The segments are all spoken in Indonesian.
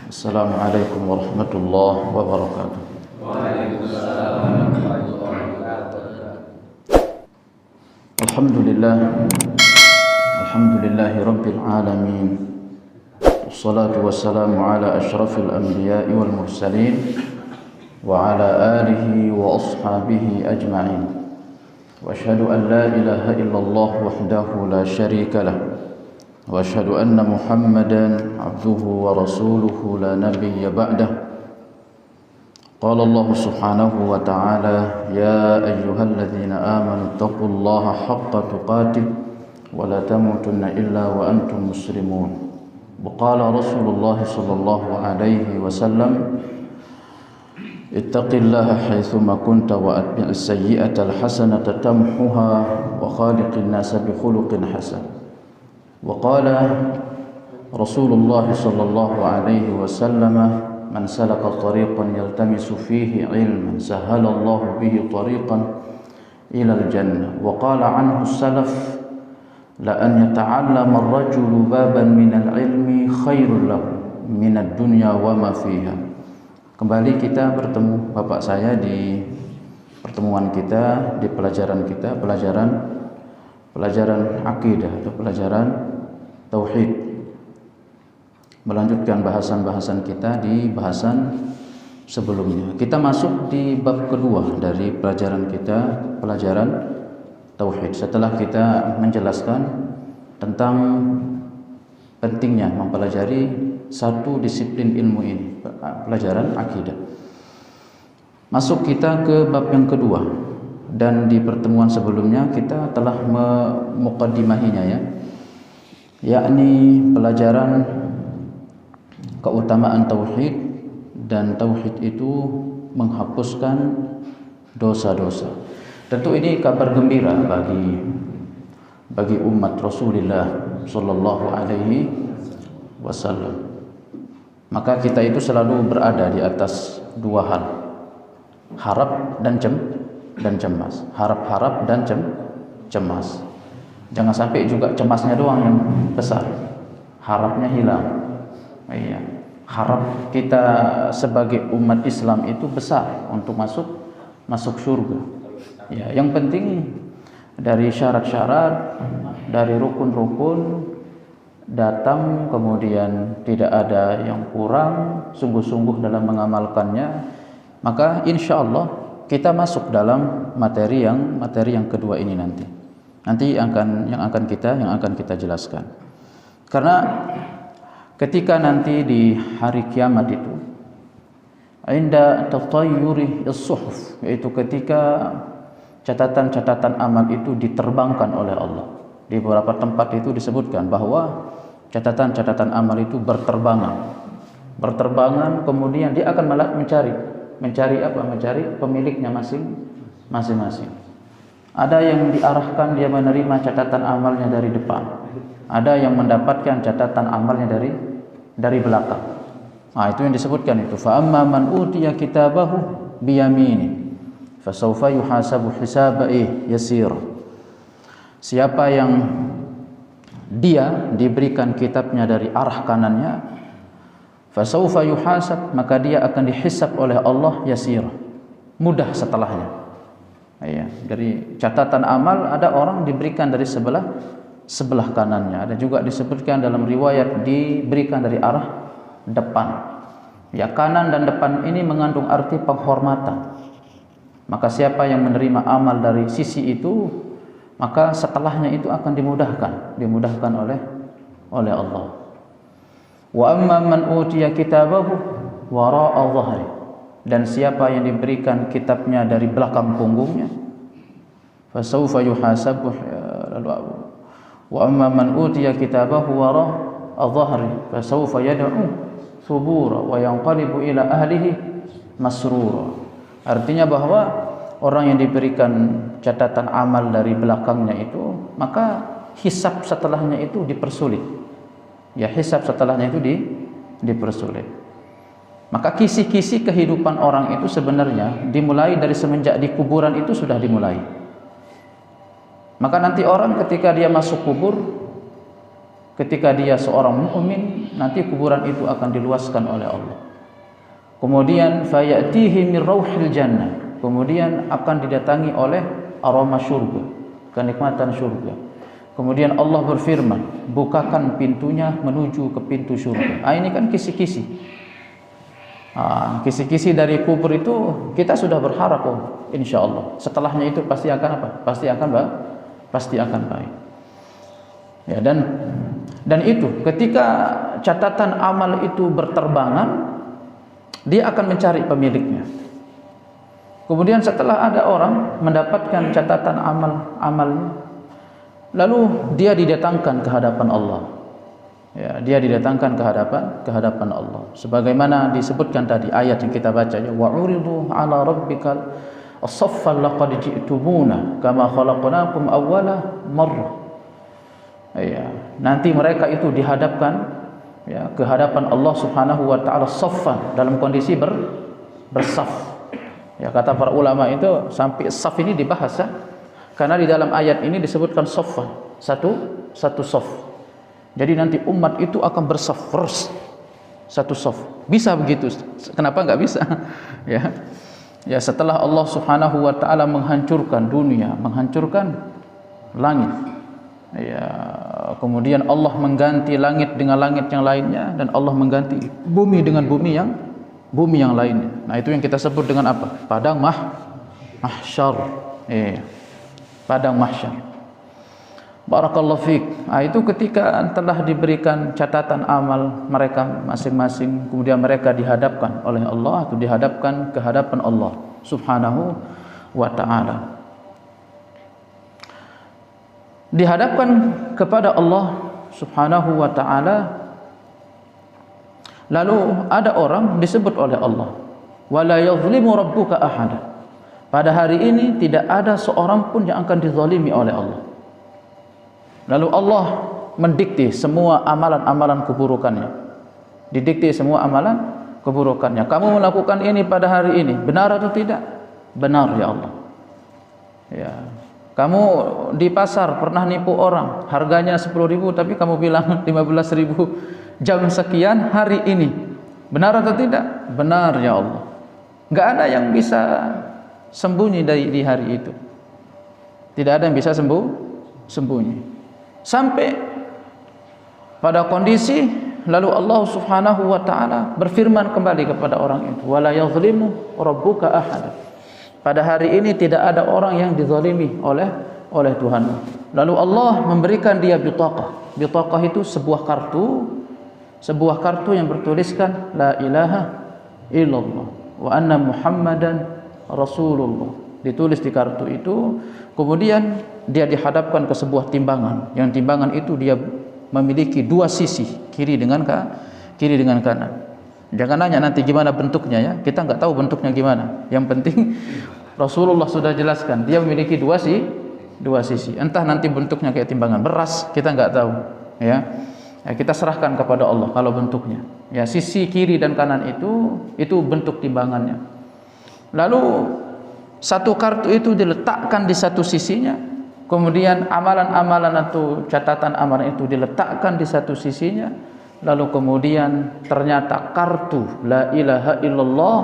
Assalamualaikum warahmatullahi wabarakatuh. Waalaikumsalam warahmatullahi wabarakatuh. Alhamdulillah, alhamdulillahi rabbil alamin. Wassalatu wassalamu ala asyrafil anbiya'i wal mursalin wa ala alihi wa ashabihi ajma'in. Wa asyhadu an la ilaha illallah wahdahu la syarika lah. Wa asyhadu anna Muhammadan abduhu wa rasuluhu la nabiyya ba'dah. Qala Allah subhanahu wa ta'ala, ya ayyuhalladzina amanu taqullaha haqqa tuqatih wa la tamutunna illa wa antum muslimun. Wa qala Rasulullah sallallahu alaihi wasallam, ittaqillaha haitsuma kunta wa atbi'is sayyi'ata alhasanata tamhuha wa khaliqin nasa bi khuluqin hasan. وقال رسول الله صلى الله عليه وسلم من سلك طريقا يلتمس فيه علما سهل الله به طريقا إلى الجنة. وقال عنه السلف لأن يتعلم الرجل بابا من العلم خير له من الدنيا وما فيها. Kembali kita bertemu Bapak saya di pertemuan kita, di pelajaran kita, pelajaran akidah atau pelajaran tauhid, melanjutkan bahasan-bahasan kita di bahasan sebelumnya. Kita masuk di bab kedua dari pelajaran kita, pelajaran tauhid. Setelah kita menjelaskan tentang pentingnya mempelajari satu disiplin ilmu ini, pelajaran akidah. Masuk kita ke bab yang kedua. Dan di pertemuan sebelumnya kita telah memukaddimahinya, yakni pelajaran keutamaan tauhid, dan tauhid itu menghapuskan dosa-dosa. Tentu ini kabar gembira bagi umat Rasulullah sallallahu alaihi wasallam. Maka kita itu selalu berada di atas dua hal, harap dan cemas. Harap-harap dan cemas. Jangan sampai juga cemasnya doang yang besar, harapnya hilang. Iya. Harap kita sebagai umat Islam itu besar untuk masuk surga. Ya, yang penting dari syarat-syarat, dari rukun-rukun datang, kemudian tidak ada yang kurang, sungguh-sungguh dalam mengamalkannya, maka insya Allah kita masuk dalam materi yang kedua ini nanti yang akan kita jelaskan. Karena ketika nanti di hari kiamat itu, inda tatayyuri as-suhuf, yaitu ketika catatan-catatan amal itu diterbangkan oleh Allah. Di beberapa tempat itu disebutkan bahwa catatan-catatan amal itu berterbangan, kemudian dia akan mencari pemiliknya masing-masing. Ada yang diarahkan dia menerima catatan amalnya dari depan, ada yang mendapatkan catatan amalnya dari belakang. Nah, itu yang disebutkan itu, fa amma man utiya kitabahu biyamini fasawfa yuhasabu hisaban yasir. Siapa yang dia diberikan kitabnya dari arah kanannya, fasawfa yuhasab, maka dia akan dihisab oleh Allah yasir, mudah setelahnya. Ya, dari catatan amal ada orang diberikan dari sebelah kanannya, ada juga disebutkan dalam riwayat diberikan dari arah depan. Ya, kanan dan depan ini mengandung arti penghormatan. Maka siapa yang menerima amal dari sisi itu, maka setelahnya itu akan dimudahkan oleh Allah. Wa amma man utiya kitabahu wara'a dhahri, dan siapa yang diberikan kitabnya dari belakang punggungnya, fasawfa yuhasabu. Wa amma man utiya kitabahu wara'a dhahri fasawfa yad'u thubura wa yanqalibu ila ahlihi masrura. Artinya bahwa orang yang diberikan catatan amal dari belakangnya itu, maka hisab setelahnya itu dipersulit. Ya, hisab setelahnya itu dipersulit. Maka kisi-kisi kehidupan orang itu sebenarnya dimulai dari semenjak di kuburan itu sudah dimulai. Maka nanti orang ketika dia masuk kubur, ketika dia seorang mukmin, nanti kuburan itu akan diluaskan oleh Allah. Kemudian fayatihi min rauhil jannah, kemudian akan didatangi oleh aroma surga, kenikmatan surga. Kemudian Allah berfirman, bukakan pintunya menuju ke pintu surga. Ini kan kisi-kisi. Kisi-kisi dari kubur itu kita sudah berharap, insya Allah setelahnya itu pasti akan apa? Pasti akan baik. Ya, dan itu ketika catatan amal itu berterbangan, dia akan mencari pemiliknya. Kemudian setelah ada orang mendapatkan catatan amalnya, lalu dia didatangkan ke hadapan Allah. Ya, dia didatangkan ke hadapan Allah. Sebagaimana disebutkan tadi ayat yang kita baca, ya, wa uridu ala rabbikal as-saffan laqad ji'tumuna kama khalaqnakum awwala marrah. Ya, nanti mereka itu dihadapkan, ya, ke hadapan Allah Subhanahu wa taala saffan, dalam kondisi bersaf. Ya, kata para ulama itu sampai saf ini dibahas, ya, karena di dalam ayat ini disebutkan saffan, satu saf. Jadi nanti umat itu akan bersaf terus, satu saf. Bisa begitu? Kenapa enggak bisa? Ya, setelah Allah Subhanahu wa taala menghancurkan dunia, menghancurkan langit, ya, kemudian Allah mengganti langit dengan langit yang lainnya, dan Allah mengganti bumi dengan bumi yang lainnya. Nah, itu yang kita sebut dengan apa? Padang mahsyar. Padang mahsyar. Barakallahu fiik. Itu ketika telah diberikan catatan amal mereka masing-masing, kemudian mereka dihadapkan oleh Allah, atau dihadapkan ke hadapan Allah Subhanahu wa taala. Dihadapkan kepada Allah Subhanahu wa taala, lalu ada orang disebut oleh Allah, wala yadhlimu rabbuka ahada. Pada hari ini tidak ada seorang pun yang akan dizalimi oleh Allah. Lalu Allah mendikte semua amalan-amalan keburukannya. Didikte semua amalan keburukannya. Kamu melakukan ini pada hari ini, benar atau tidak? Benar ya Allah. Ya. Kamu di pasar pernah nipu orang, harganya 10.000 tapi kamu bilang 15.000 jam sekian hari ini. Benar atau tidak? Benar ya Allah. Enggak ada yang bisa sembunyi di hari itu. Tidak ada yang bisa sembunyi. Sampai pada kondisi lalu Allah Subhanahu wa taala berfirman kembali kepada orang itu, wala yadhlimu rabbuka ahada. Pada hari ini tidak ada orang yang dizalimi oleh Tuhan. Lalu Allah memberikan dia bitaqah. Bitaqah itu sebuah kartu yang bertuliskan la ilaha illallah wa anna Muhammadan Rasulullah. Ditulis di kartu itu, kemudian dia dihadapkan ke sebuah timbangan. Yang timbangan itu dia memiliki dua sisi, kiri dengan kanan. Jangan nanya nanti gimana bentuknya, ya. Kita enggak tahu bentuknya gimana. Yang penting Rasulullah sudah jelaskan, dia memiliki dua sisi. Entah nanti bentuknya kayak timbangan beras, kita enggak tahu, ya. Kita serahkan kepada Allah kalau bentuknya. Ya, sisi kiri dan kanan itu bentuk timbangannya. Lalu satu kartu itu diletakkan di satu sisinya, kemudian amalan-amalan atau catatan amalan itu diletakkan di satu sisinya, lalu kemudian ternyata kartu la ilaha illallah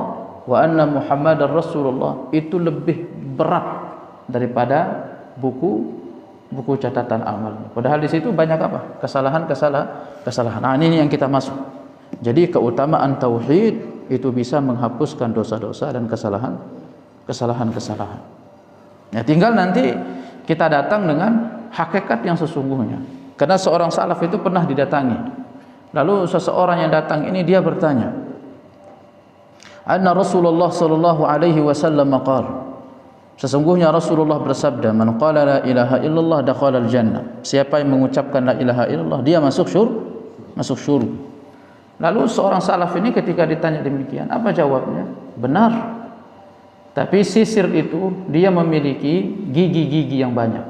wa anna Muhammadar Rasulullah itu lebih berat daripada buku catatan amal. Padahal di situ banyak apa? Kesalahan. Nah, ini yang kita masuk. Jadi keutamaan tauhid itu bisa menghapuskan dosa-dosa dan kesalahan. Ya, tinggal nanti kita datang dengan hakikat yang sesungguhnya. Karena seorang salaf itu pernah didatangi. Lalu seseorang yang datang ini dia bertanya, anna Rasulullah sallallahu alaihi wasallam qala, sesungguhnya Rasulullah bersabda, man qala la ilaha illallah dakhala al-jannah. Siapa yang mengucapkan la ilaha illallah, dia masuk syurga. Lalu seorang salaf ini ketika ditanya demikian, apa jawabnya? Benar. Tapi sisir itu dia memiliki gigi-gigi yang banyak.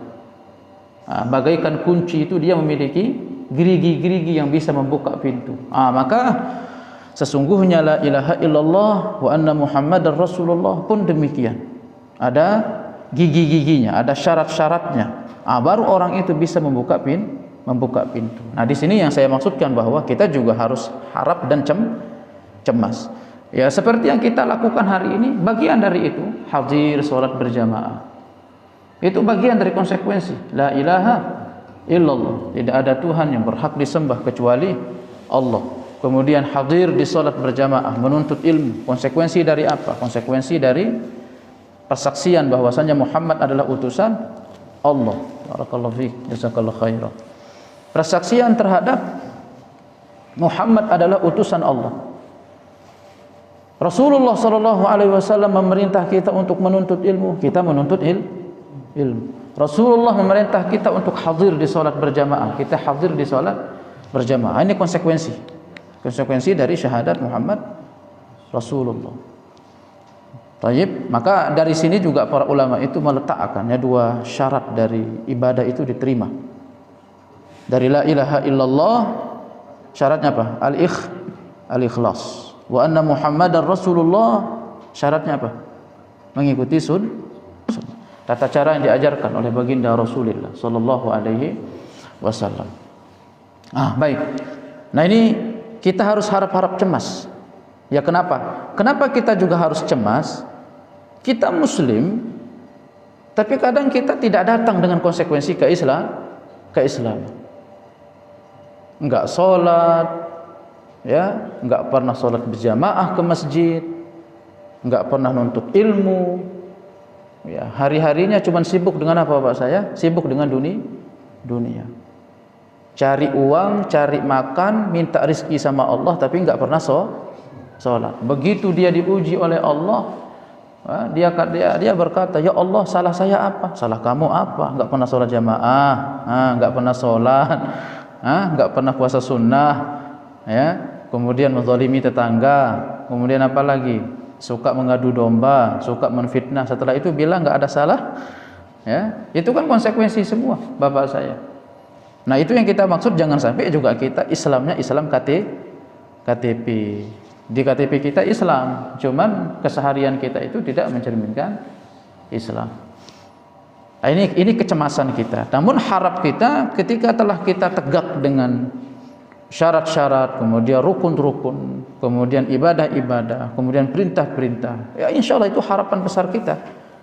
Bagaikan kunci itu dia memiliki gerigi-gerigi yang bisa membuka pintu. Maka sesungguhnya la ilaha illallah wa anna Muhammadar Rasulullah pun demikian. Ada gigi-giginya, ada syarat-syaratnya. Baru orang itu bisa membuka membuka pintu. Nah, di sini yang saya maksudkan bahwa kita juga harus harap dan cemas. Ya, seperti yang kita lakukan hari ini, bagian dari itu hadir salat berjamaah. Itu bagian dari konsekuensi la ilaha illallah, tidak ada Tuhan yang berhak disembah kecuali Allah. Kemudian hadir di salat berjamaah, menuntut ilmu. Konsekuensi dari apa? Konsekuensi dari persaksian bahwasanya Muhammad adalah utusan Allah. Barakallahu fiik, jazakallahu khairan. Persaksian terhadap Muhammad adalah utusan Allah. Rasulullah sallallahu alaihi wasallam memerintah kita untuk menuntut ilmu, kita menuntut ilmu. Rasulullah memerintah kita untuk hadir di salat berjamaah, kita hadir di salat berjamaah. Ini konsekuensi dari syahadat Muhammad Rasulullah. Tayyib, maka dari sini juga para ulama itu meletakkan dua syarat dari ibadah itu diterima. Dari la ilaha illallah syaratnya apa? Al-ikhlas. Wa anna Muhammadar Rasulullah syaratnya apa? Mengikuti tata cara yang diajarkan oleh baginda Rasulullah sallallahu alaihi wasallam. Baik. Nah, ini kita harus harap-harap cemas. Ya, kenapa? Kenapa kita juga harus cemas? Kita muslim, tapi kadang kita tidak datang dengan konsekuensi keislaman. Enggak sholat, ya, enggak pernah sholat berjamaah ke masjid, enggak pernah nuntut ilmu, ya, hari-harinya cuma sibuk dengan apa Pak saya? Sibuk dengan dunia. Cari uang, cari makan, minta rezeki sama Allah, tapi enggak pernah sholat. Begitu dia diuji oleh Allah, dia berkata, ya Allah, salah saya apa? Salah kamu apa? Enggak pernah sholat jamaah, enggak pernah sholat, enggak pernah puasa sunnah, ya. Kemudian menzalimi tetangga, kemudian apa lagi? Suka mengadu domba, suka menfitnah. Setelah itu bilang enggak ada salah, ya. Itu kan konsekuensi semua, Bapak saya. Nah, itu yang kita maksud, jangan sampai juga kita Islamnya Islam KTP. Di KTP kita Islam, cuman keseharian kita itu tidak mencerminkan Islam. Nah, ini kecemasan kita. Namun harap kita ketika telah kita tegak dengan syarat-syarat, kemudian rukun-rukun, kemudian ibadah-ibadah, kemudian perintah-perintah, ya insya Allah itu harapan besar kita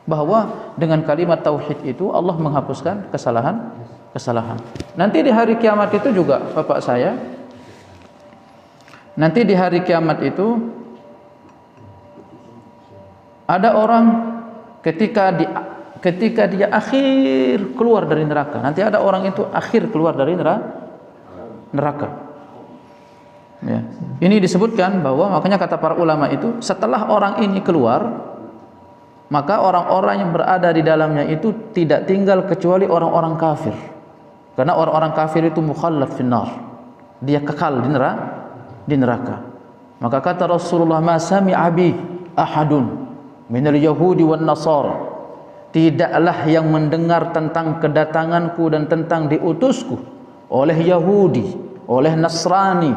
bahwa dengan kalimat tauhid itu Allah menghapuskan kesalahan. Nanti di hari kiamat itu juga Bapak saya, nanti di hari kiamat itu ada orang ketika dia akhir keluar dari neraka. Nanti ada orang itu akhir keluar dari neraka. Ya. Ini disebutkan bahwa makanya kata para ulama itu setelah orang ini keluar, maka orang-orang yang berada di dalamnya itu tidak tinggal kecuali orang-orang kafir. Karena orang-orang kafir itu mukhallad finnar. Dia kekal di neraka. Maka kata Rasulullah, ma sami'a bi ahadun minal yahudi wan nasara, tidaklah yang mendengar tentang kedatanganku dan tentang diutusku oleh Yahudi, oleh Nasrani,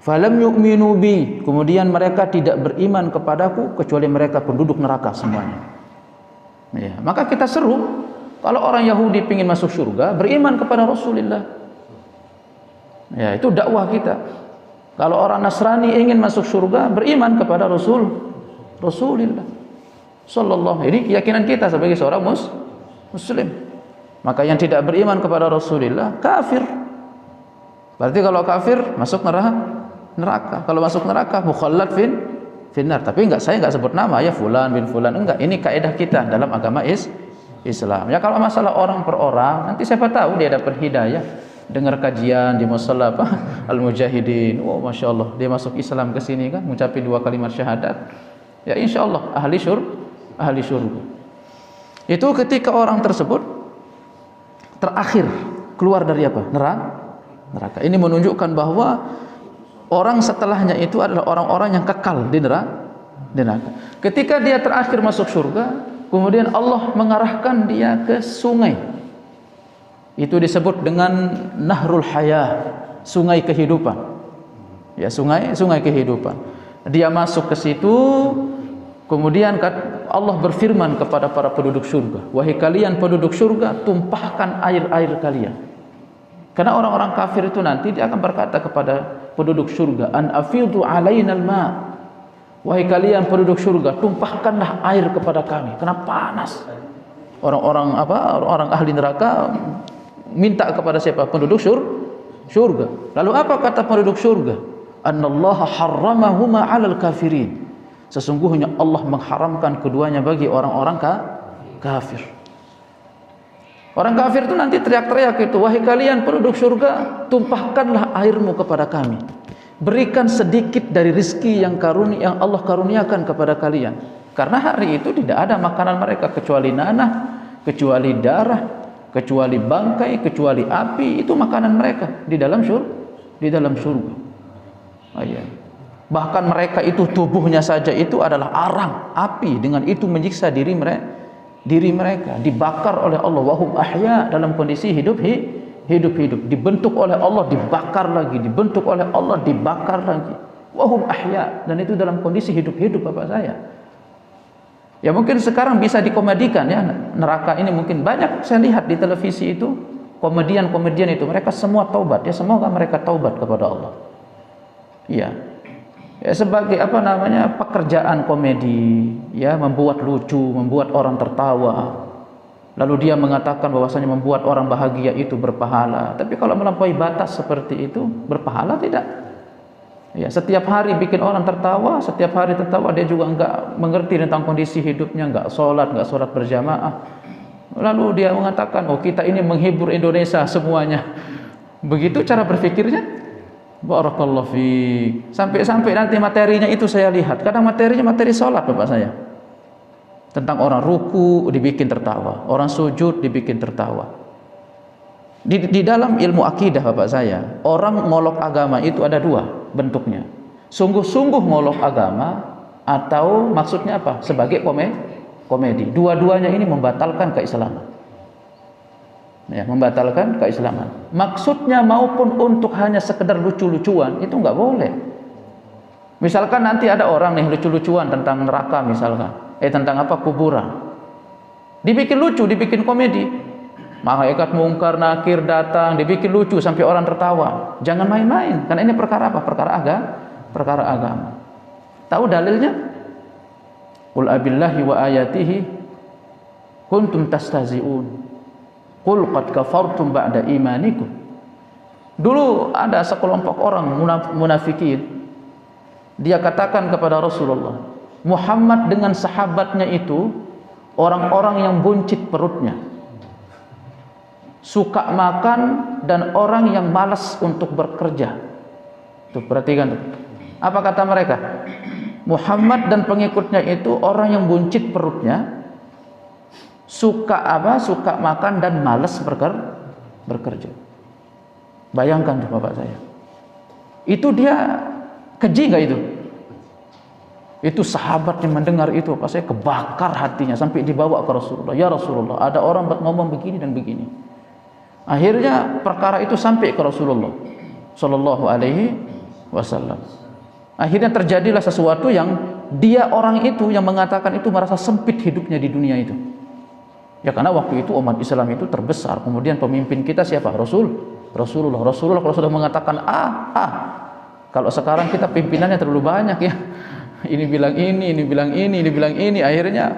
falam yu'minu bi, kemudian mereka tidak beriman kepadaku kecuali mereka penduduk neraka semuanya. Ya, maka kita seru kalau orang Yahudi ingin masuk surga, beriman kepada Rasulullah. Ya, itu dakwah kita. Kalau orang Nasrani ingin masuk surga, beriman kepada Rasulullah sallallahu. Ini keyakinan kita sebagai seorang muslim. Maka yang tidak beriman kepada Rasulullah kafir. Berarti kalau kafir masuk neraka. Kalau masuk neraka mukhallad finnar. Tapi saya enggak sebut nama ya fulan bin fulan, enggak. Ini kaidah kita dalam agama Islam. Ya, kalau masalah orang per orang, nanti siapa tahu dia dapat hidayah. Dengar kajian di musalla Al-Mujahidin, oh masya Allah, dia masuk Islam ke sini kan, mengucapkan 2 kalimat syahadat, ya insya Allah ahli syurga. Itu ketika orang tersebut terakhir keluar dari apa? Neraka. Ini menunjukkan bahwa orang setelahnya itu adalah orang-orang yang kekal di neraka. Ketika dia terakhir masuk surga, kemudian Allah mengarahkan dia ke sungai. Itu disebut dengan Nahrul Hayah, sungai kehidupan. Ya, sungai kehidupan. Dia masuk ke situ, kemudian Allah berfirman kepada para penduduk surga, wahai kalian penduduk surga, tumpahkan air-air kalian. Karena orang-orang kafir itu nanti dia akan berkata kepada penduduk surga, an afidu alainal ma. Wahai kalian penduduk surga, tumpahkanlah air kepada kami. Karena panas. Orang-orang ahli neraka minta kepada siapa? Penduduk surga. Lalu apa kata penduduk surga? Annallaha harramahuma 'alal kafirin. Sesungguhnya Allah mengharamkan keduanya bagi orang-orang kafir. Orang kafir itu nanti teriak-teriak itu, wahai kalian penduduk surga, tumpahkanlah airmu kepada kami. Berikan sedikit dari rezeki yang Allah karuniakan kepada kalian. Karena hari itu tidak ada makanan mereka kecuali nanah, kecuali darah, kecuali bangkai, kecuali api. Itu makanan mereka di dalam surga. Bahkan mereka itu tubuhnya saja itu adalah arang, api. Dengan itu menyiksa diri mereka dibakar oleh Allah. Wahum ahya, dalam kondisi hidup, dibentuk oleh Allah, dibakar lagi, dibentuk oleh Allah, dibakar lagi. Wahum ahya, dan itu dalam kondisi hidup Bapak saya. Ya mungkin sekarang bisa dikomedikan ya, neraka ini mungkin banyak saya lihat di televisi itu, komedian itu mereka semua taubat ya, semoga mereka taubat kepada Allah. Iya. Ya, sebagai pekerjaan komedi ya, membuat lucu, membuat orang tertawa. Lalu dia mengatakan bahwasanya membuat orang bahagia itu berpahala. Tapi kalau melampaui batas seperti itu, berpahala tidak? Ya, setiap hari bikin orang tertawa, dia juga enggak mengerti tentang kondisi hidupnya, enggak sholat berjamaah. Lalu dia mengatakan, oh kita ini menghibur Indonesia semuanya. Begitu cara berpikirnya. Barakallahu fiik. Sampai nanti materinya itu saya lihat. Kadang materinya materi sholat Bapak saya. Tentang orang ruku dibikin tertawa, orang sujud dibikin tertawa. Di dalam ilmu akidah Bapak saya, orang ngolok agama itu ada dua bentuknya. Sungguh-sungguh ngolok agama, atau maksudnya apa? Sebagai komedi. Dua-duanya ini membatalkan keislaman. Ya, membatalkan keislaman. Maksudnya maupun untuk hanya sekedar lucu-lucuan itu nggak boleh. Misalkan nanti ada orang nih lucu-lucuan tentang neraka misalkan. Tentang kuburan. Dibikin lucu, dibikin komedi. Malaikat mungkar nakir datang, dibikin lucu sampai orang tertawa. Jangan main-main, karena ini perkara apa? Perkara agama. Tahu dalilnya? Qul abillahi wa ayatihi kuntum tastazi'un. Qul qad kafartum ba'da imanikum. Dulu ada sekelompok orang munafikin. Dia katakan kepada Rasulullah, Muhammad dengan sahabatnya itu orang-orang yang buncit perutnya, suka makan, dan orang yang malas untuk bekerja. Tuh, perhatikan tuh. Apa kata mereka? Muhammad dan pengikutnya itu orang yang buncit perutnya, suka makan dan malas bekerja. Bayangkan tuh Bapak saya. Itu dia keji nggak itu? Itu sahabat yang mendengar itu, saya kebakar hatinya sampai dibawa ke Rasulullah. Ya Rasulullah, ada orang ngomong begini dan begini. Akhirnya perkara itu sampai ke Rasulullah Sallallahu Alaihi Wasallam. Akhirnya terjadilah sesuatu yang dia orang itu yang mengatakan itu merasa sempit hidupnya di dunia itu. Ya karena waktu itu umat Islam itu terbesar. Kemudian pemimpin kita siapa? Rasulullah. Kalau sudah mengatakan kalau sekarang kita pimpinannya terlalu banyak ya. Ini bilang ini bilang ini. Akhirnya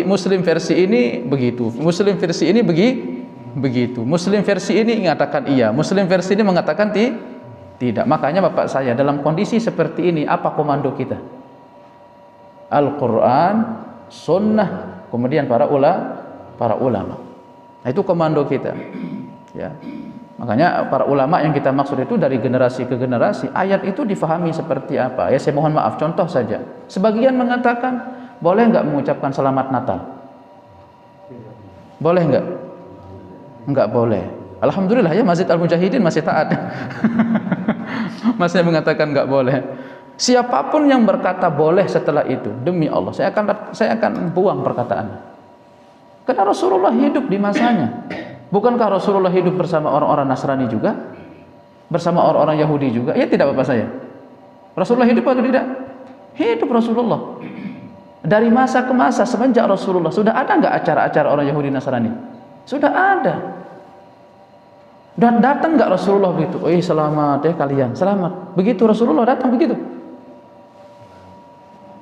Muslim versi ini begitu. Muslim versi ini begitu. Muslim versi ini mengatakan iya. Muslim versi ini mengatakan tidak. Makanya Bapak saya dalam kondisi seperti ini apa komando kita? Al-Quran, Sunnah, kemudian para ulama. Nah, itu komando kita. Ya. Makanya para ulama yang kita maksud itu dari generasi ke generasi, ayat itu difahami seperti apa? Ya saya mohon maaf, contoh saja. Sebagian mengatakan, boleh enggak mengucapkan selamat Natal? Boleh enggak? Enggak boleh. Alhamdulillah ya Masjid Al-Mujahidin masih taat. Masih mengatakan enggak boleh. Siapapun yang berkata boleh setelah itu, demi Allah, saya akan buang perkataannya. Karena Rasulullah hidup di masanya. Bukankah Rasulullah hidup bersama orang-orang Nasrani juga? Bersama orang-orang Yahudi juga? Ya tidak Bapak saya. Rasulullah hidup atau tidak? Hidup Rasulullah. Dari masa ke masa semenjak Rasulullah sudah ada enggak acara-acara orang Yahudi Nasrani? Sudah ada. Dan datang nggak Rasulullah begitu? Oh selamat ya kalian, selamat. Begitu Rasulullah datang begitu?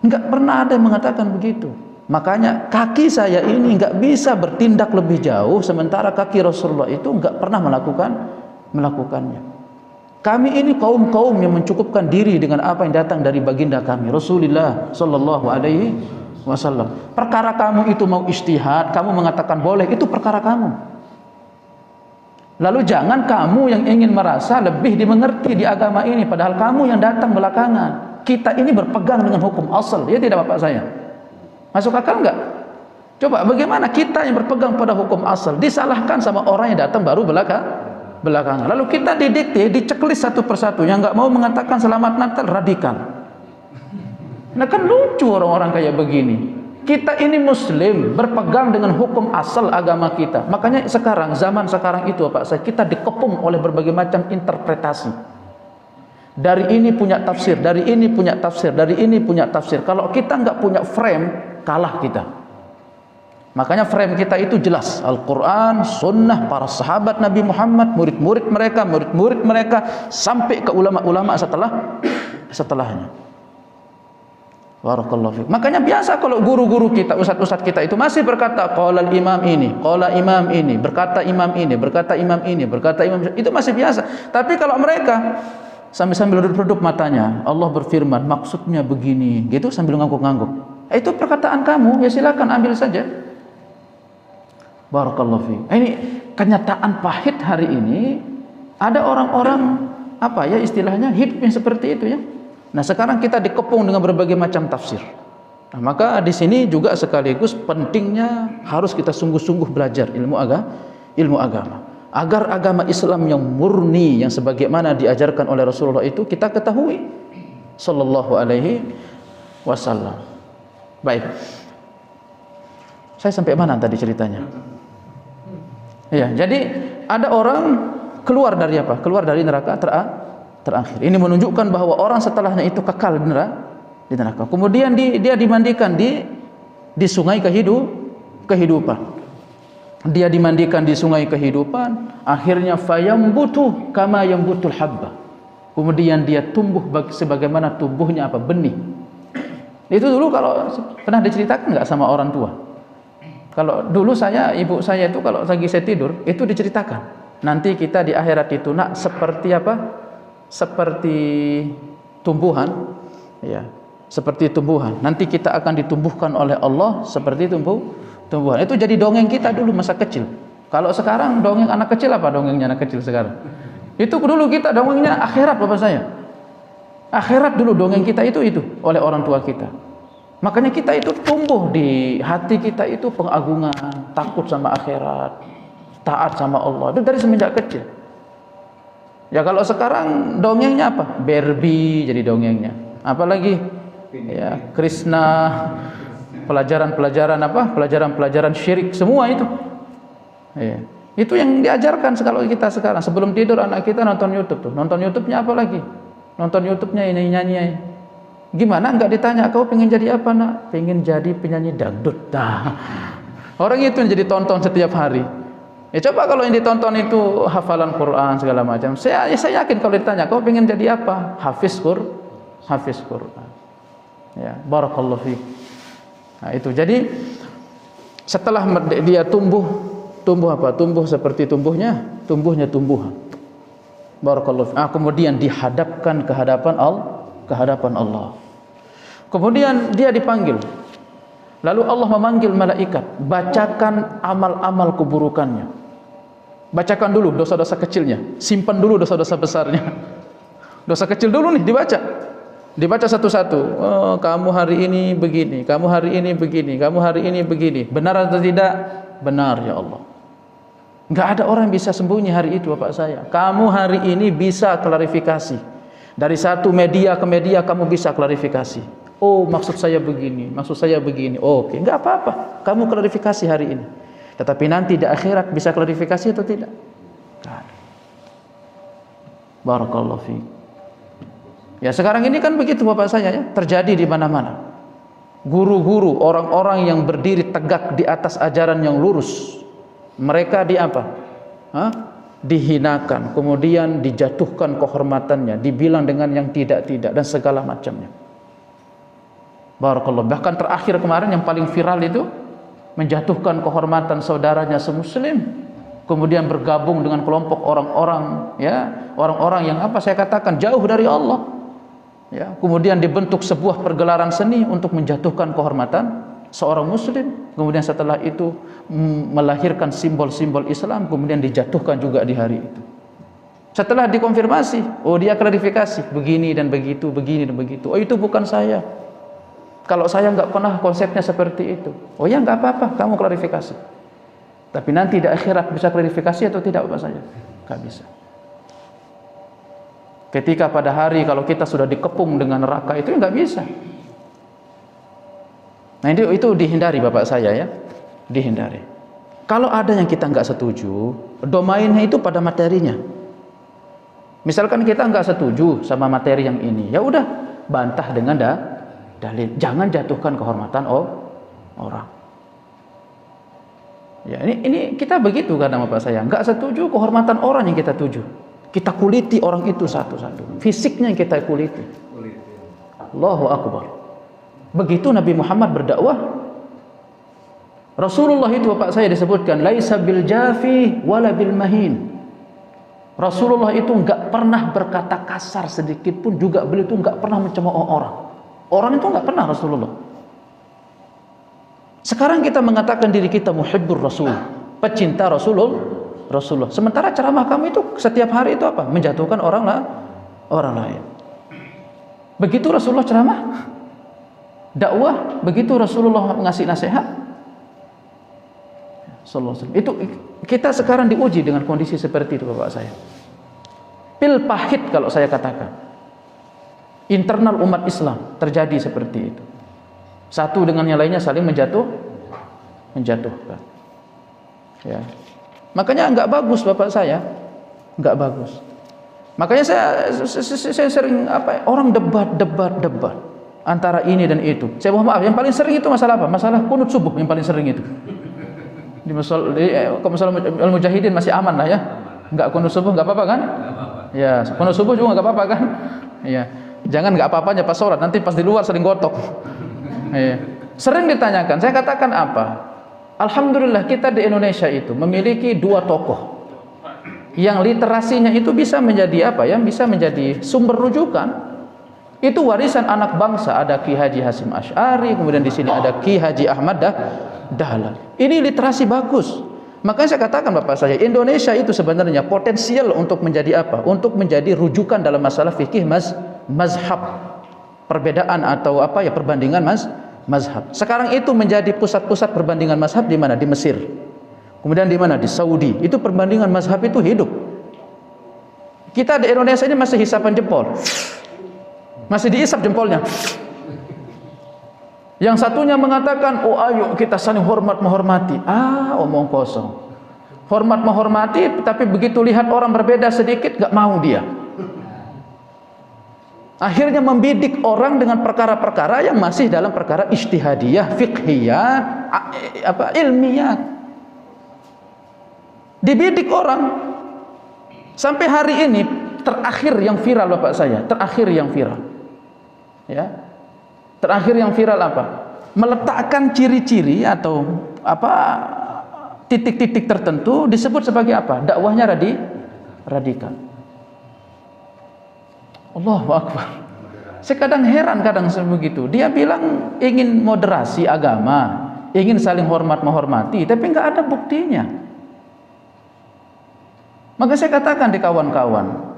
Nggak pernah ada yang mengatakan begitu. Makanya kaki saya ini nggak bisa bertindak lebih jauh, sementara kaki Rasulullah itu nggak pernah melakukannya. Kami ini kaum yang mencukupkan diri dengan apa yang datang dari baginda kami Rasulullah Sallallahu Alaihi Wasallam. Perkara kamu itu mau ijtihad, kamu mengatakan boleh, itu perkara kamu. Lalu jangan kamu yang ingin merasa lebih dimengerti di agama ini, padahal kamu yang datang belakangan. Kita ini berpegang dengan hukum asal, ya tidak Bapak saya? Masuk akal enggak? Coba bagaimana kita yang berpegang pada hukum asal disalahkan sama orang yang datang baru belakangan. Lalu kita didikte, diceklis satu persatu, yang enggak mau mengatakan selamat Natal radikal. Nah kan lucu orang-orang kayak begini. Kita ini muslim, berpegang dengan hukum asal agama kita. Makanya zaman sekarang itu Pak, kita dikepung oleh berbagai macam interpretasi. Dari ini punya tafsir, dari ini punya tafsir, dari ini punya tafsir. Kalau kita nggak punya frame, kalah kita. Makanya frame kita itu jelas, Al-Quran, Sunnah, para sahabat Nabi Muhammad, murid-murid mereka, sampai ke ulama-ulama setelahnya. Barakallahu fiik. Makanya biasa kalau guru-guru kita, ustaz-ustaz kita itu masih berkata qala imam ini, qala imam ini, berkata imam ini, berkata imam ini, berkata imam, itu masih biasa. Tapi kalau mereka sambil redup-redup matanya, Allah berfirman maksudnya begini, gitu sambil ngangguk-ngangguk. Itu perkataan kamu, ya silakan ambil saja. Barakallahu fiik. Ini kenyataan pahit hari ini. Ada orang-orang apa ya istilahnya hidup yang seperti itu ya. Nah sekarang kita dikepung dengan berbagai macam tafsir. Nah, maka di sini juga sekaligus pentingnya harus kita sungguh-sungguh belajar ilmu agama. Agar agama Islam yang murni, yang sebagaimana diajarkan oleh Rasulullah itu kita ketahui. Sallallahu alaihi wasallam. Baik. Saya sampai mana tadi ceritanya? Ya, jadi ada orang keluar dari apa? Keluar dari neraka terakhir. Ini menunjukkan bahwa orang setelahnya itu kekal di neraka. Kemudian dia dimandikan di sungai kehidupan. Dia dimandikan di sungai kehidupan, akhirnya fayambutu kama yambutul habba. Kemudian dia tumbuh sebagaimana tumbuhnya apa? Benih. Itu dulu kalau pernah diceritakan enggak sama orang tua? Kalau dulu ibu saya itu kalau lagi saya tidur, itu diceritakan. Nanti kita di akhirat itu nak seperti apa? Seperti tumbuhan, ya, seperti tumbuhan. Nanti kita akan ditumbuhkan oleh Allah seperti tumbuhan. Itu jadi dongeng kita dulu masa kecil. Kalau sekarang dongeng anak kecil apa dongengnya anak kecil sekarang? Itu dulu kita dongengnya akhirat Bapak saya. Akhirat dulu dongeng kita itu oleh orang tua kita. Makanya kita itu tumbuh di hati kita itu pengagungan, takut sama akhirat, taat sama Allah. Itu dari semenjak kecil. Ya kalau sekarang dongengnya apa? Barbie jadi dongengnya. Apalagi ya Krishna, pelajaran syirik semua itu. Ya. Itu yang diajarkan kalau kita sekarang. Sebelum tidur anak kita nonton YouTube tuh. Nonton YouTube-nya apa lagi? Nonton YouTube-nya nyanyi. Gimana enggak ditanya kau pengen jadi apa nak? Pengen jadi penyanyi dangdut. Nah, orang itu yang jadi tonton setiap hari. Ya coba kalau yang ditonton itu hafalan Quran segala macam. Saya yakin kalau ditanya kau pengen jadi apa? Hafiz Quran. Ya, barakallahu fiik. Nah, itu. Jadi setelah dia tumbuh apa? Tumbuh seperti tumbuhnya tumbuhan. Barakallahu fiik. Kemudian dihadapkan ke hadapan Allah. Kemudian dia dipanggil. Lalu Allah memanggil malaikat, bacakan amal-amal keburukannya. Bacakan dulu dosa-dosa kecilnya, simpan dulu dosa-dosa besarnya. Dosa kecil dulu nih dibaca satu-satu. Oh, kamu hari ini begini, kamu hari ini begini, kamu hari ini begini. Benar atau tidak? Benar ya Allah. Enggak ada orang yang bisa sembunyi hari itu Bapak saya. Kamu hari ini bisa klarifikasi. Dari satu media ke media kamu bisa klarifikasi. Oh, maksud saya begini, maksud saya begini. Oke, enggak apa-apa. Kamu klarifikasi hari ini. Tetapi nanti di akhirat bisa klarifikasi atau tidak? Barakallahu fiik. Ya sekarang ini kan begitu Bapak saya ya, terjadi di mana-mana. Guru-guru, orang-orang yang berdiri tegak di atas ajaran yang lurus, mereka di apa? dihinakan, kemudian dijatuhkan kehormatannya, dibilang dengan yang tidak-tidak dan segala macamnya. Barakallah. Bahkan terakhir kemarin yang paling viral itu menjatuhkan kehormatan saudaranya semuslim, kemudian bergabung dengan kelompok orang-orang, ya, orang-orang yang apa saya katakan jauh dari Allah, ya, kemudian dibentuk sebuah pergelaran seni untuk menjatuhkan kehormatan seorang muslim, kemudian setelah itu melahirkan simbol-simbol Islam, kemudian dijatuhkan juga di hari itu. Setelah dikonfirmasi, oh dia klarifikasi begini dan begitu, begini dan begitu. Oh itu bukan saya. Kalau saya nggak pernah konsepnya seperti itu. Oh ya nggak apa-apa, kamu klarifikasi. Tapi nanti di akhirat bisa klarifikasi atau tidak Bapak saya? Nggak bisa. Ketika pada hari kalau kita sudah dikepung dengan neraka itu nggak bisa. Nah itu dihindari Bapak saya ya, dihindari. Kalau ada yang kita nggak setuju, domainnya itu pada materinya. Misalkan kita nggak setuju sama materi yang ini, ya udah bantah dengan dalil. Jangan jatuhkan kehormatan orang. Ya ini kita begitu kadang Bapak saya, nggak setuju kehormatan orang yang kita tuju. Kita kuliti orang itu satu-satu. Fisiknya yang kita kuliti. Allahu Akbar. Begitu Nabi Muhammad berdakwah. Rasulullah itu Bapak saya disebutkan laisa bil jafi wala bil mahin. Rasulullah itu enggak pernah berkata kasar sedikit pun, juga beliau itu enggak pernah mencemooh orang. Orang itu enggak pernah Rasulullah. Sekarang kita mengatakan diri kita muhibbur Rasul, pecinta Rasulullah. Sementara ceramah kamu itu setiap hari itu apa? Menjatuhkan orang lain. Begitu Rasulullah ceramah, dakwah, begitu Rasulullah mengasih nasihat. Sallallahu alaihi wasallam. Itu kita sekarang diuji dengan kondisi seperti itu Bapak saya. Pil pahit kalau saya katakan. Internal umat Islam terjadi seperti itu. Satu dengan yang lainnya saling menjatuhkan. Ya. Makanya enggak bagus Bapak saya. Enggak bagus. Makanya saya sering orang debat antara ini dan itu. Saya mohon maaf, yang paling sering itu masalah apa? Masalah kunut subuh yang paling sering itu. Di masalah Al-Mujahidin masih aman lah ya. Enggak kunut subuh enggak apa-apa kan? Ya, kunut subuh juga enggak apa-apa kan? Ya. Jangan enggak apa-apanya pas sholat, nanti pas di luar sering gotok. Ya. Sering ditanyakan, saya katakan apa? Alhamdulillah kita di Indonesia itu memiliki dua tokoh yang literasinya itu bisa menjadi apa ya? Bisa menjadi sumber rujukan. Itu warisan anak bangsa. Ada Ki Haji Hasyim Asy'ari, kemudian di sini ada Ki Haji Ahmad Dahlan. Ini literasi bagus. Makanya saya katakan Bapak saya, Indonesia itu sebenarnya potensial untuk menjadi apa? Untuk menjadi rujukan dalam masalah fikih mazhab. Perbedaan atau apa ya, perbandingan mazhab. Sekarang itu menjadi pusat-pusat perbandingan mazhab di mana? Di Mesir. Kemudian di mana? Di Saudi. Itu perbandingan mazhab itu hidup. Kita di Indonesia ini masih hisapan jempol. Masih diisap jempolnya. Yang satunya mengatakan, oh ayo kita saling hormat menghormati. Omong kosong. Hormat menghormati, tapi begitu lihat orang berbeda sedikit, gak mau dia. Akhirnya membidik orang dengan perkara-perkara yang masih dalam perkara ijtihadiyah, fiqhiyat, ilmiah. Dibidik orang. Sampai hari ini terakhir yang viral Bapak saya, terakhir yang viral. Ya. Terakhir yang viral apa? Meletakkan ciri-ciri atau titik-titik tertentu disebut sebagai apa? Dakwahnya radikal. Allahu Akbar. Saya kadang heran begitu. Dia bilang ingin moderasi agama, ingin saling hormat menghormati, tapi nggak ada buktinya. Maka saya katakan di kawan-kawan,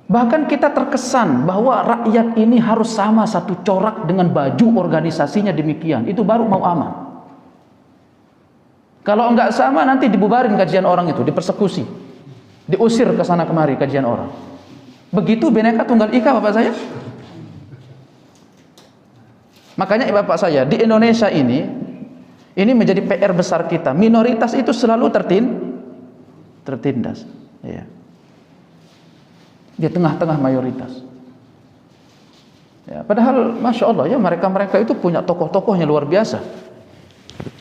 bahkan kita terkesan bahwa rakyat ini harus sama satu corak dengan baju organisasinya demikian. Itu baru mau aman. Kalau enggak sama nanti dibubarin kajian orang itu, dipersekusi. Diusir ke sana kemari kajian orang. Begitu Bhinneka Tunggal Ika Bapak saya. Makanya Bapak saya, di Indonesia ini menjadi PR besar kita. Minoritas itu selalu tertindas. Ya. Di tengah-tengah mayoritas. Ya, padahal Masya Allah ya, mereka itu punya tokoh-tokohnya luar biasa.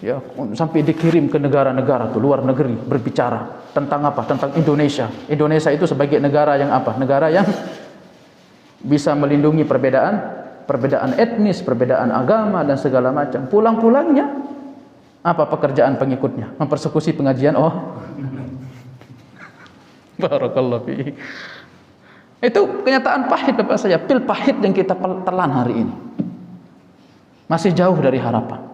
Ya, sampai dikirim ke negara-negara tuh luar negeri berbicara tentang apa? Tentang Indonesia. Indonesia itu sebagai negara yang apa? Negara yang bisa melindungi perbedaan etnis, perbedaan agama dan segala macam. Pulang-pulangnya apa pekerjaan pengikutnya? Mempersekusi pengajian. Oh. Barakallahu fiik. Itu kenyataan pahit Bapak saya, pil pahit yang kita telan hari ini. Masih jauh dari harapan.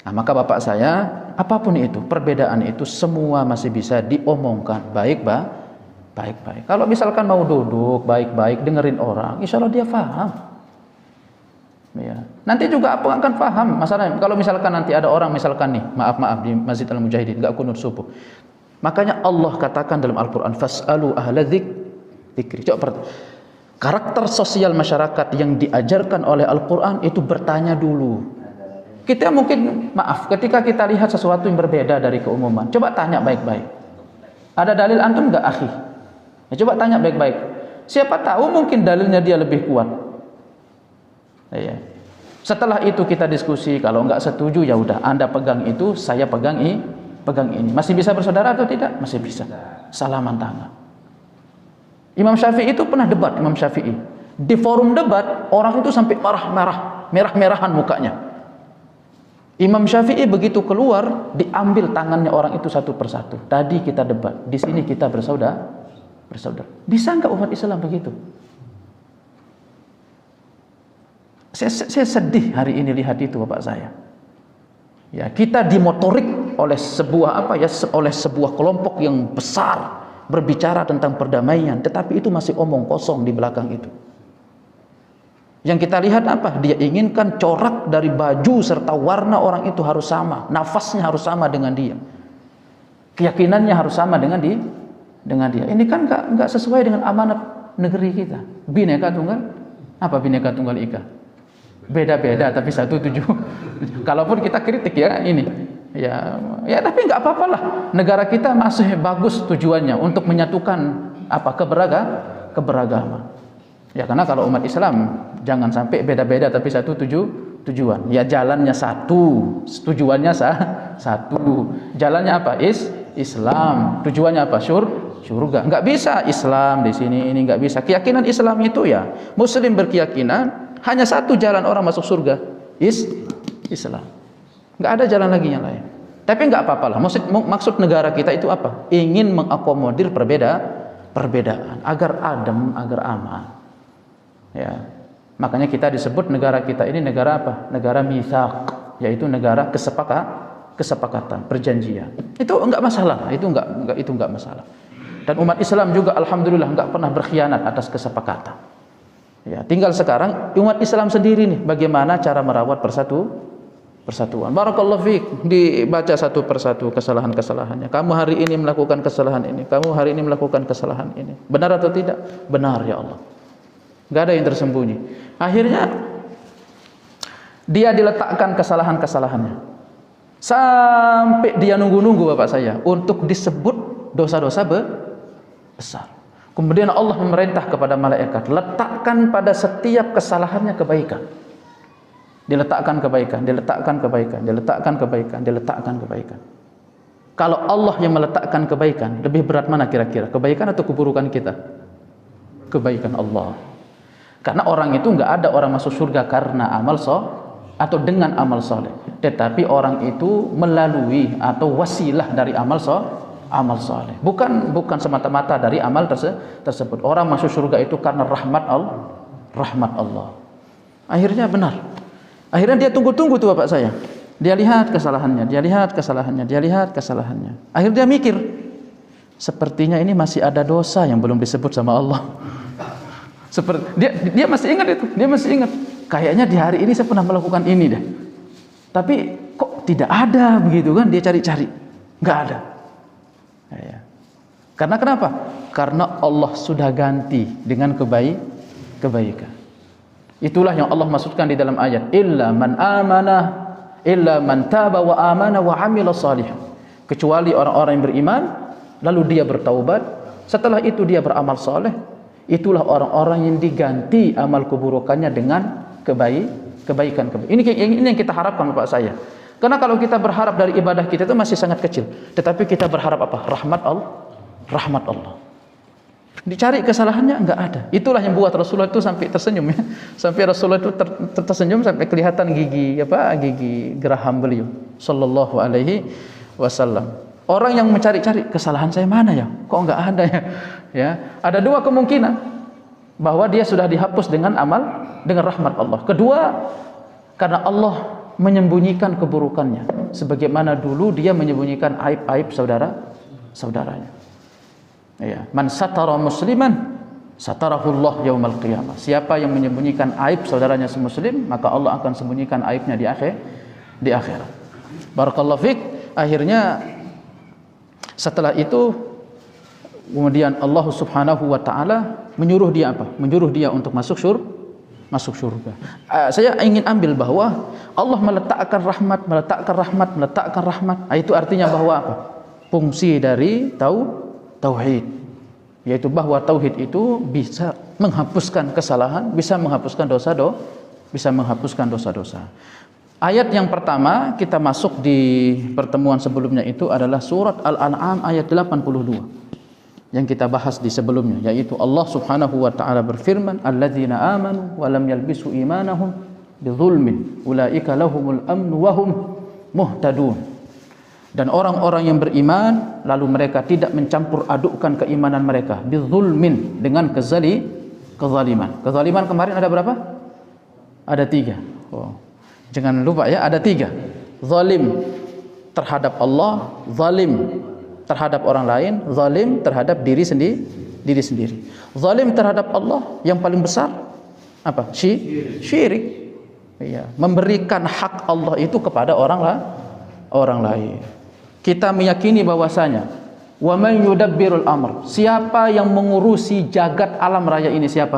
Nah, maka Bapak saya, apapun itu, perbedaan itu semua masih bisa diomongkan baik-baik. Kalau misalkan mau duduk baik-baik dengerin orang, insya Allah dia paham. Ya. Nanti juga apa akan paham masalahnya. Kalau misalkan nanti ada orang misalkan nih, maaf di Masjid Al-Mujahidin enggak kunut subuh. Makanya Allah katakan dalam Al-Qur'an, fas'alu ahla dzikri. Coba karakter sosial masyarakat yang diajarkan oleh Al-Qur'an itu bertanya dulu. Kita mungkin, maaf, ketika kita lihat sesuatu yang berbeda dari keumuman, coba tanya baik-baik. Ada dalil antum enggak, akhi? Ya, coba tanya baik-baik. Siapa tahu mungkin dalilnya dia lebih kuat. Ya. Setelah itu kita diskusi, kalau enggak setuju ya udah, Anda pegang itu, saya pegang ini. Masih bisa bersaudara atau tidak? Masih bisa. Salaman tangan. Imam Syafi'i itu pernah debat, Imam Syafi'i. Di forum debat, orang itu sampai merah-merahan mukanya. Imam Syafi'i begitu keluar, diambil tangannya orang itu satu persatu. Tadi kita debat, di sini kita bersaudara. Bisa enggak umat Islam begitu? Saya sedih hari ini lihat itu Bapak saya. Ya, kita dimotorik oleh sebuah kelompok yang besar berbicara tentang perdamaian, tetapi itu masih omong kosong di belakang itu. Yang kita lihat apa? Dia inginkan corak dari baju serta warna orang itu harus sama, nafasnya harus sama dengan dia, keyakinannya harus sama dengan dia. Ini kan nggak sesuai dengan amanat negeri kita. Bhinneka Tunggal, apa Bhinneka Tunggal Ika? Beda-beda tapi satu tujuan. Kalaupun kita kritik ya ini, ya tapi nggak apa-apalah. Negara kita masih bagus tujuannya untuk menyatukan apa keberagaman. Ya karena kalau umat Islam jangan sampai beda-beda tapi satu tujuan. Ya jalannya satu, tujuannya satu. Jalannya apa? Islam. Tujuannya apa? Surga. Enggak bisa Islam di sini, ini enggak bisa. Keyakinan Islam itu ya, Muslim berkeyakinan hanya satu jalan orang masuk surga, Islam. Enggak ada jalan lagi yang lain. Tapi enggak apa-apalah. Maksud negara kita itu apa? Ingin mengakomodir perbedaan agar adem, agar aman. Ya. Makanya kita disebut negara kita ini negara apa? Negara mitsaq, yaitu negara kesepakatan, perjanjian. Itu enggak masalah, itu enggak masalah. Dan umat Islam juga alhamdulillah enggak pernah berkhianat atas kesepakatan. Ya, tinggal sekarang umat Islam sendiri nih bagaimana cara merawat persatuan. Barakallahu fiik, dibaca satu persatu kesalahan-kesalahannya. Kamu hari ini melakukan kesalahan ini, kamu hari ini melakukan kesalahan ini. Benar atau tidak? Benar ya Allah. Enggak ada yang tersembunyi. Akhirnya dia diletakkan kesalahan-kesalahannya. Sampai dia nunggu-nunggu Bapak saya untuk disebut dosa-dosa besar. Kemudian Allah memerintah kepada malaikat, letakkan pada setiap kesalahannya kebaikan. Diletakkan kebaikan. Kalau Allah yang meletakkan kebaikan, lebih berat mana kira-kira? Kebaikan atau keburukan kita? Kebaikan Allah. Karena orang itu enggak ada orang masuk surga karena amal atau dengan amal soleh, tetapi orang itu melalui atau wasilah dari amal soleh, bukan semata-mata dari amal tersebut. Orang masuk surga itu karena rahmat Allah. Akhirnya benar. Akhirnya dia tunggu-tunggu tuh Bapak saya. Dia lihat kesalahannya. Akhirnya dia mikir, sepertinya ini masih ada dosa yang belum disebut sama Allah. Dia masih ingat itu. Kayaknya di hari ini saya pernah melakukan ini deh. Tapi kok tidak ada begitu kan? Dia cari-cari, nggak ada. Ya. Karena kenapa? Karena Allah sudah ganti dengan kebaikan. Itulah yang Allah maksudkan di dalam ayat, illa man taba wa amana wa amila salihan. Kecuali orang-orang yang beriman lalu dia bertaubat, setelah itu dia beramal saleh, itulah orang-orang yang diganti amal keburukannya dengan kebaikan. Ini yang kita harapkan Bapak saya. Karena kalau kita berharap dari ibadah kita itu masih sangat kecil, tetapi kita berharap apa? Rahmat Allah. Rahmat Allah. Dicari kesalahannya enggak ada. Itulah yang buat Rasulullah itu sampai tersenyum ya. Sampai Rasulullah itu tersenyum sampai kelihatan gigi geraham beliau sallallahu alaihi wasallam. Orang yang mencari-cari kesalahan saya mana ya? Kok enggak ada ya? Ya, ada dua kemungkinan bahwa dia sudah dihapus dengan rahmat Allah. Kedua, karena Allah menyembunyikan keburukannya sebagaimana dulu dia menyembunyikan aib-aib saudaranya. Ya, man satara musliman satarahullah yaumal qiyamah. Siapa yang menyembunyikan aib saudaranya semuslim, maka Allah akan sembunyikan aibnya di akhirat. Barakallahu fik. Akhirnya setelah itu kemudian Allah Subhanahu wa taala menyuruh dia apa? Menyuruh dia untuk masuk surga. Saya ingin ambil bahwa Allah meletakkan rahmat. Itu artinya bahwa apa? Fungsi dari tauhid, yaitu bahwa tauhid itu bisa menghapuskan kesalahan, bisa menghapuskan dosa-dosa. Ayat yang pertama kita masuk di pertemuan sebelumnya itu adalah surat Al-An'am ayat 82 yang kita bahas di sebelumnya, yaitu Allah Subhanahu wa taala berfirman, alladzina amanu wa lam yalbisu imanahum bidzulmin ulaika lahumul amnu wa hum muhtadun. Dan orang-orang yang beriman lalu mereka tidak mencampur adukkan keimanan mereka bidzulmin, dengan kezaliman. Kezaliman kemarin ada berapa? Ada 3. Oh, jangan lupa ya, ada 3. Zalim terhadap Allah, zalim terhadap orang lain, zalim terhadap diri sendiri. Zalim terhadap Allah yang paling besar apa? Syirik. Iya, memberikan hak Allah itu kepada orang lain. Kita meyakini bahwasanya wa man yudabbirul amr, siapa yang mengurusi jagat alam raya ini? Siapa?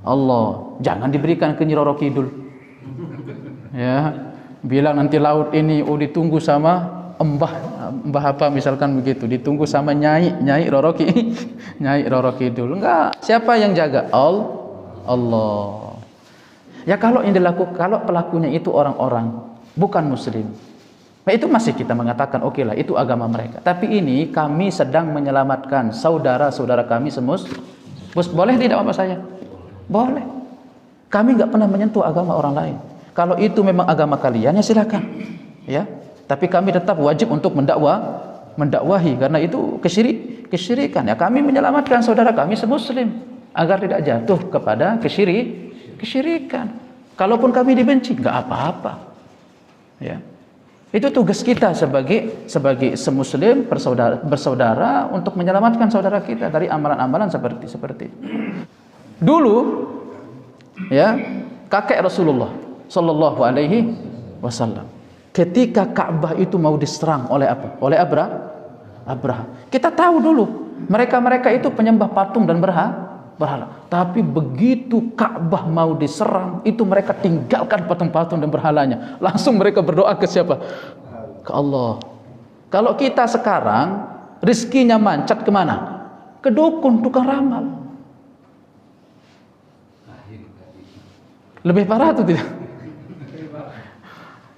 Allah. Jangan diberikan ke Nyi Roro Kidul. Ya, bilang nanti laut ini ditunggu sama mbah apa misalkan begitu, ditunggu sama Nyai Roro Kidul. Enggak, siapa yang jaga? Allah. Ya kalau pelakunya itu orang-orang bukan muslim, nah itu masih kita mengatakan oke lah, itu agama mereka. Tapi ini kami sedang menyelamatkan saudara-saudara kami boleh tidak Bapak saya? Boleh. Kami nggak pernah menyentuh agama orang lain. Kalau itu memang agama kalian ya silakan. Ya. Tapi kami tetap wajib untuk mendakwahi karena itu kesyirikan. Ya, kami menyelamatkan saudara kami semuslim agar tidak jatuh kepada kesyirikan. Kalaupun kami dibenci nggak apa-apa. Ya. Itu tugas kita sebagai semuslim bersaudara untuk menyelamatkan saudara kita dari amalan-amalan seperti dulu ya, kakek Rasulullah sallallahu alaihi wasallam ketika Ka'bah itu mau diserang oleh apa? Oleh Abraha. Kita tahu dulu mereka itu penyembah patung dan berhala. Tapi begitu Ka'bah mau diserang, itu mereka tinggalkan patung-patung dan berhalanya. Langsung mereka berdoa ke siapa? Ke Allah. Kalau kita sekarang rizkinya mancat kemana? Ke dukun, tukang ramal. Lebih parah atau tidak?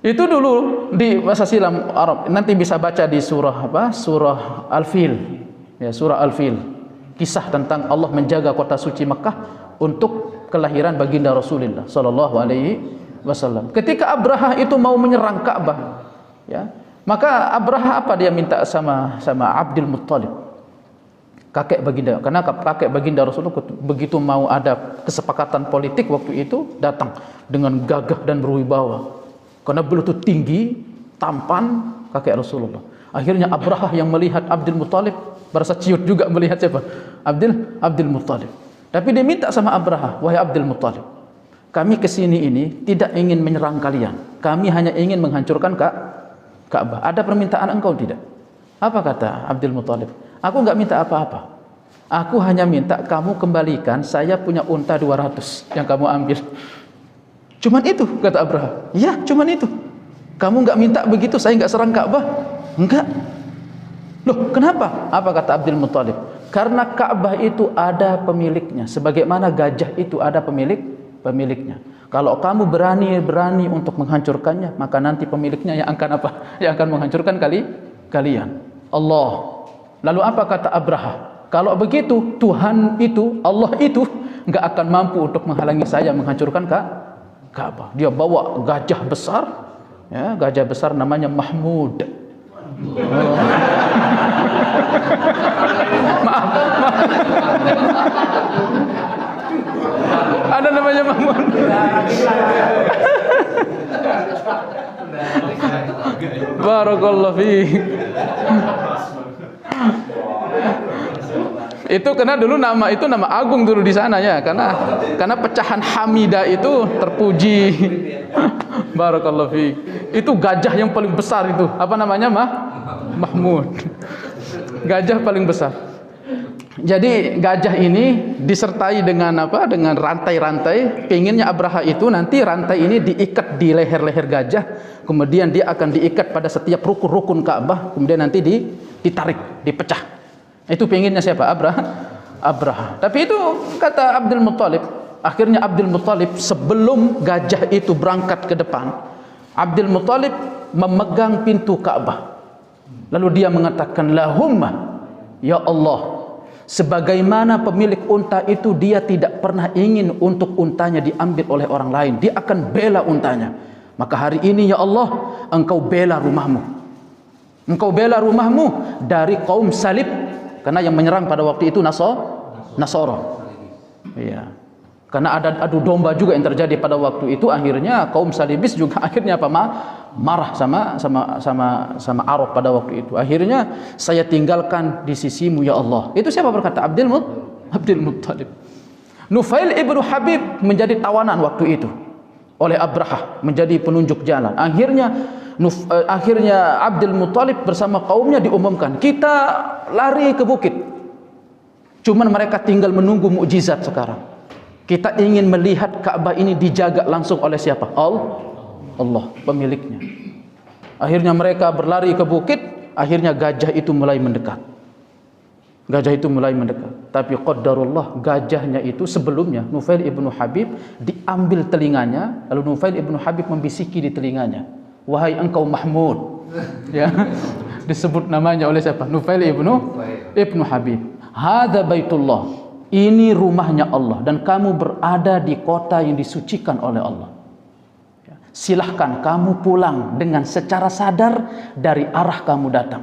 Itu dulu di bahasa silam Arab. Nanti bisa baca di surah Al-Fil. Ya, surah Al-Fil. Kisah tentang Allah menjaga kota suci Mekah untuk kelahiran baginda Rasulullah sallallahu alaihi wasallam. Ketika Abraha itu mau menyerang Ka'bah, ya, maka Abraha apa dia minta sama Abdul Muttalib, kakek baginda. Karena kakek baginda Rasulullah begitu mau ada kesepakatan politik waktu itu datang dengan gagah dan berwibawa. Karena beliau itu tinggi, tampan, kakek Rasulullah. Akhirnya Abraha yang melihat Abdul Muttalib berasa ciut juga melihat siapa? Abdul Muttalib. Tapi dia minta sama Abraha, wahai Abdul Muttalib, kami kesini ini tidak ingin menyerang kalian. Kami hanya ingin menghancurkan Ka'bah. Ada permintaan engkau tidak? Apa kata Abdul Muttalib? Aku enggak minta apa-apa. Aku hanya minta kamu kembalikan saya punya unta 200 yang kamu ambil. Cuman itu kata Abraha. Ya, cuman itu. Kamu enggak minta begitu saya enggak serang Ka'bah? Enggak. Loh, kenapa? Apa kata Abdul Muttalib? Karena Ka'bah itu ada pemiliknya, sebagaimana gajah itu ada pemiliknya. Kalau kamu berani untuk menghancurkannya, maka nanti pemiliknya yang akan apa? Yang akan menghancurkan kalian. Allah. Lalu apa kata Abraha? Kalau begitu, Tuhan itu, Allah itu enggak akan mampu untuk menghalangi saya menghancurkan Ka'bah. Dia bawa gajah besar, ya, gajah besar namanya Mahmud. Maaf. Ada namanya Mahmud. Barakallahu fiik. Itu karena dulu nama itu nama agung dulu di sana ya, karena pecahan Hamidah itu terpuji. Barakallahu fiik. Itu gajah yang paling besar itu. Apa namanya, Mahmud. Gajah paling besar. Jadi gajah ini disertai dengan apa? Dengan rantai-rantai. Pengennya Abraha itu nanti rantai ini diikat di leher-leher gajah, kemudian dia akan diikat pada setiap rukun-rukun Ka'bah, kemudian nanti ditarik, dipecah. Itu pengennya siapa? Abraha. Tapi itu kata Abdul Muttalib. Akhirnya Abdul Muttalib sebelum gajah itu berangkat ke depan, Abdul Muttalib memegang pintu Ka'bah. Lalu dia mengatakan, Lahumma, ya Allah, sebagaimana pemilik unta itu dia tidak pernah ingin untuk untanya diambil oleh orang lain, dia akan bela untanya. Maka hari ini ya Allah, engkau bela rumahmu. Engkau bela rumahmu dari kaum salib, karena yang menyerang pada waktu itu Nasara. Iya. Karena ada adu domba juga yang terjadi pada waktu itu, akhirnya kaum salibis juga akhirnya apa? Marah sama Arab pada waktu itu. Akhirnya saya tinggalkan di sisimu ya Allah. Itu siapa berkata? Abdul Muttalib. Nufail ibnu Habib menjadi tawanan waktu itu oleh Abraha, menjadi penunjuk jalan. Akhirnya Abdul Muttalib bersama kaumnya diumumkan, kita lari ke bukit. Cuman mereka tinggal menunggu mukjizat sekarang. Kita ingin melihat Ka'bah ini dijaga langsung oleh siapa? Allah, pemiliknya. Akhirnya mereka berlari ke bukit, akhirnya gajah itu mulai mendekat. Tapi qadarullah, gajahnya itu sebelumnya Nufail ibnu Habib diambil telinganya, lalu Nufail ibnu Habib membisiki di telinganya, wahai engkau Mahmud. Ya. Disebut namanya oleh siapa? Nufail ibnu Habib. Hadza baitullah. Ini rumahnya Allah dan kamu berada di kota yang disucikan oleh Allah. Silahkan kamu pulang dengan secara sadar dari arah kamu datang.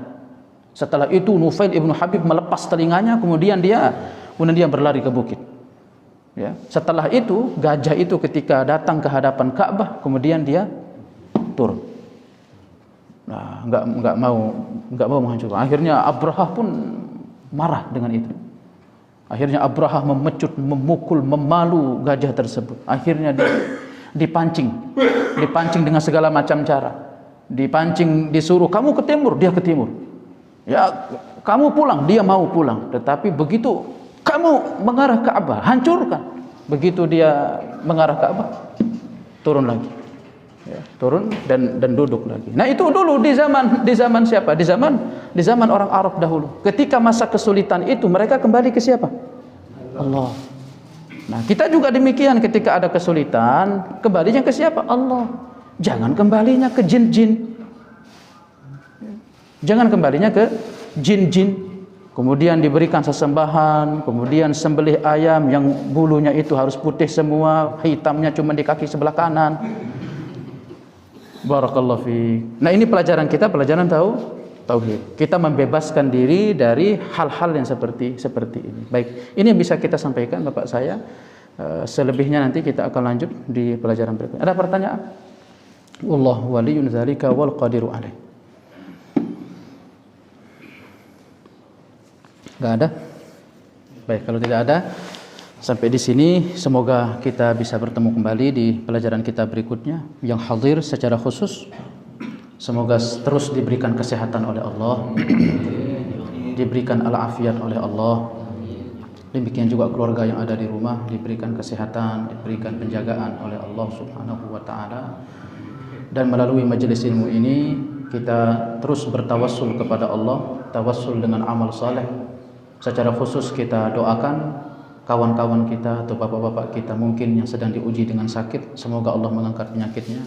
Setelah itu Nufail ibnu Habib melepas telinganya, kemudian dia berlari ke bukit. Ya. Setelah itu gajah itu ketika datang ke hadapan Ka'bah, kemudian dia turun. Nah, enggak mau menghancurkan. Akhirnya Abraha pun marah dengan itu. Akhirnya Abraha memecut, memukul, memalu gajah tersebut. Akhirnya dipancing dengan segala macam cara. Dipancing, disuruh kamu ke timur, dia ke timur. Ya, kamu pulang, dia mau pulang. Tetapi begitu kamu mengarah ke Ka'bah, hancurkan. Begitu dia mengarah ke Ka'bah, turun lagi. Ya, turun dan duduk lagi. Nah, itu dulu di zaman siapa? Di zaman orang Arab dahulu. Ketika masa kesulitan itu, mereka kembali ke siapa? Allah. Nah, kita juga demikian, ketika ada kesulitan, kembalinya ke siapa? Allah. Jangan kembalinya ke jin-jin. Jangan kembalinya ke jin-jin. Kemudian diberikan sesembahan, kemudian sembelih ayam yang bulunya itu harus putih semua, hitamnya cuma di kaki sebelah kanan. Barakallahu fiik. Nah, ini pelajaran kita, pelajaran tauhid. Kita membebaskan diri dari hal-hal yang seperti ini. Baik, ini yang bisa kita sampaikan Bapak saya. Selebihnya nanti kita akan lanjut di pelajaran berikutnya. Ada pertanyaan? Wallahu waliyun dzalika wal qadiru alaih. Enggak ada? Baik, kalau tidak ada, sampai di sini semoga kita bisa bertemu kembali di pelajaran kita berikutnya. Yang hadir secara khusus, semoga terus diberikan kesehatan oleh Allah, diberikan al-afiat oleh Allah. Demikian juga keluarga yang ada di rumah diberikan kesehatan, diberikan penjagaan oleh Allah Subhanahu wa taala. Dan melalui majelis ilmu ini kita terus bertawassul kepada Allah, tawassul dengan amal saleh. Secara khusus kita doakan kawan-kawan kita atau bapak-bapak kita mungkin yang sedang diuji dengan sakit, semoga Allah mengangkat penyakitnya.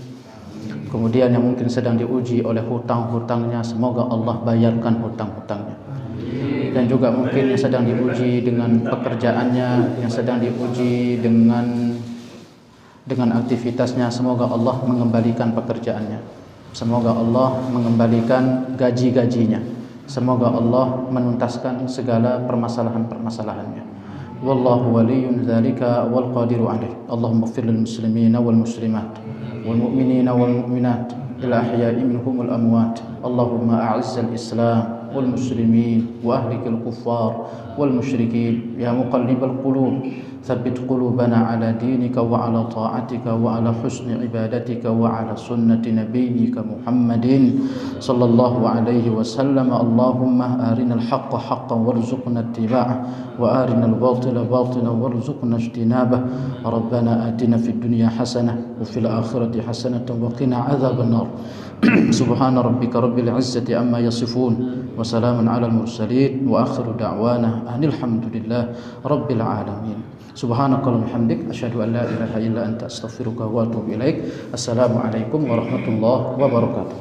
Kemudian yang mungkin sedang diuji oleh hutang-hutangnya, semoga Allah bayarkan hutang-hutangnya. Dan juga mungkin yang sedang diuji dengan pekerjaannya, yang sedang diuji dengan aktivitasnya, semoga Allah mengembalikan pekerjaannya. Semoga Allah mengembalikan gaji-gajinya. Semoga Allah menuntaskan segala permasalahan-permasalahannya. Wallahu waliyyun dzalika wal qadiru alaih. Allahumma ighfir lil muslimina wal muslimat wal mu'minina wal mu'minat al ahya'i minhum wal amwat. Allahumma a'izzal islam wal muslimin wa ahlikal kuffar wal musyrikin ya muqallibal qulub ثبت قلوبنا على دينك وعلى طاعتك وعلى حسن عبادتك وعلى سنة نبيك محمد صلى الله عليه وسلم. اللهم أرنا الحق حقا وارزقنا اتباعه وأرنا الباطل باطلا وارزقنا اجتنابه. ربنا آتنا في الدنيا حسنة وفي الآخرة حسنة وقنا عذاب النار. سبحان ربك رب العزة عما يصفون وسلام على المرسلين وآخر دعوانا أن الحمد لله رب العالمين. Subhanakallahumma hamdik asyhadu an la ilaha illa anta astaghfiruka wa atubu ilaik. Assalamualaikum warahmatullahi wabarakatuh.